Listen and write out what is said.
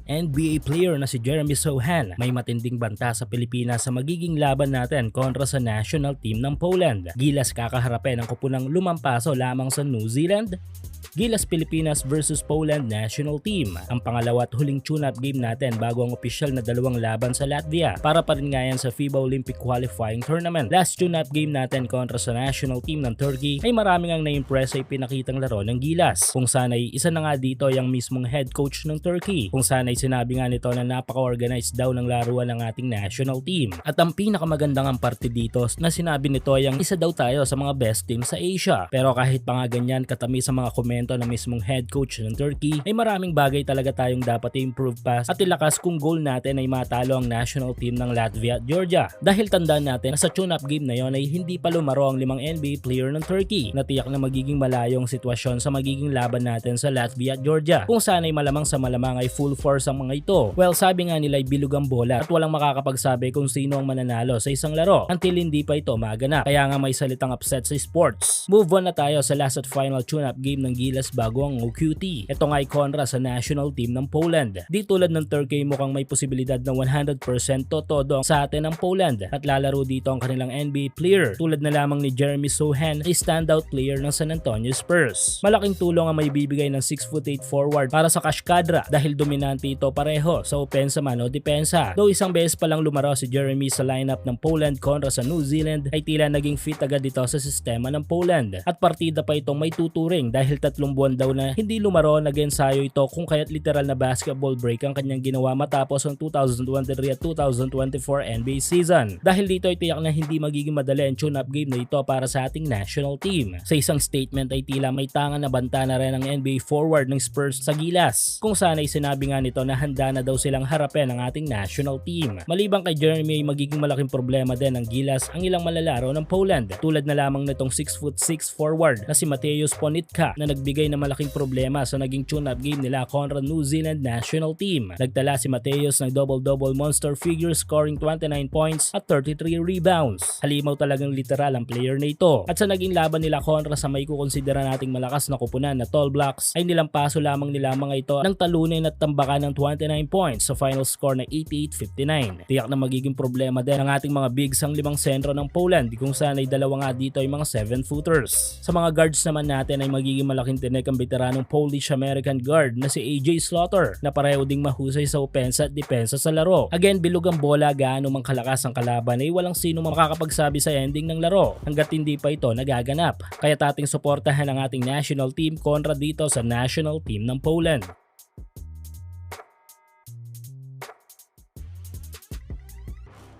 NBA player na si Jeremy Sohan may matinding banta sa Pilipinas sa magiging laban natin kontra sa national team ng Poland. Gilas kakaharapin ang kupunang lumampaso lamang sa New Zealand. Gilas Pilipinas versus Poland national team. Ang pangalawa at huling tune-up game natin bago ang opisyal na dalawang laban sa Latvia para pa rin nga yan sa FIBA Olympic Qualifying Tournament. Last tune-up game natin kontra sa national team ng Turkey ay maraming ang na-impress ay pinakitang laro ng Gilas. Kung sana'y isa na nga dito yung mismong head coach ng Turkey. Kung sana'y sinabi nga nito na napaka-organized daw ng laruan ng ating national team. At ang pinakamagandang ang parte dito na sinabi nito ay ang isa daw tayo sa mga best team sa Asia. Pero kahit pa nga ganyan katamis sa mga komento ng mismong head coach ng Turkey ay maraming bagay talaga tayong dapat i-improve pa at ilakas kung goal natin ay matalo ang national team ng Latvia at Georgia. Dahil tandaan natin na sa tune-up game na yon ay hindi pa lumaro ang 5 NBA player ng Turkey na tiyak na magiging malayong sitwasyon sa magiging laban natin sa Latvia at Georgia kung saan ay malamang sa malamang ay full force ang mga ito. Well, sabi nga nila ay bilog ang bola at walang makakapagsabi kung sino ang mananalo sa isang laro until hindi pa ito maganap. Kaya nga may salitang upset sa sports. Move on na tayo sa last at final tune-up game ng Gilas bago ang OQT. Ito nga ay kontra sa national team ng Poland. Di tulad ng Turkey mukhang may posibilidad na 100% todo sa atin ng Poland at lalaro dito ang kanilang NBA player tulad na lamang ni Jeremy Sohan ay standout player ng San Antonio Spurs. Malaking tulong ang may bibigay ng 6'8" forward para sa Kashkadra dahil dominante ito pareho sa opensa man o depensa. Though isang beses pa lang lumaro si Jeremy sa lineup ng Poland kontra sa New Zealand ay tila naging fit agad dito sa sistema ng Poland at partida pa itong may tuturing dahil 3 buwan daw na hindi lumaro nag-ensayo ito kung kaya't literal na basketball break ang kanyang ginawa matapos ang 2023 at 2024 NBA season. Dahil dito ay tiyak na hindi magiging madali ang tune-up game na ito para sa ating national team. Sa isang statement ay tila may tangan na banta na rin ang NBA forward ng Spurs sa Gilas kung saan ay sinabi nga nito na handa na daw silang harapin ang ating national team. Maliban kay Jeremy ay magiging malaking problema din ng Gilas ang ilang malalaro ng Poland tulad na lamang nitong 6'6" forward na si Mateusz Ponitka na nagbigay ng malaking problema sa naging tune-up game nila kontra New Zealand national team. Nagtala si Mateusz ng double-double monster figure scoring 29 points at 33 rebounds. Halimaw talagang literal ang player na ito. At sa naging laban nila kontra sa may kukonsidera nating malakas na kupunan na Tall Blacks ay nilampaso lamang nila mga ito ng talunin at tambakan ng 29 points sa final score na 88-59. Tiyak na magiging problema din ang ating mga bigs ang 5 sentro ng Poland kung saan ay dalawa nga dito ay mga 7-footers. Sa mga guards naman natin ay magiging malaking tinik ang veteranong Polish-American guard na si AJ Slaughter na pareho ding mahusay sa opensa at depensa sa laro. Again, bilog ang bola gaano mang kalakas ang kalaban ay walang sino makakapagsabi sa ending ng laro hanggat hindi pa ito nagaganap. Kaya ating suportahan ang ating national team kontra dito sa national team ng Poland.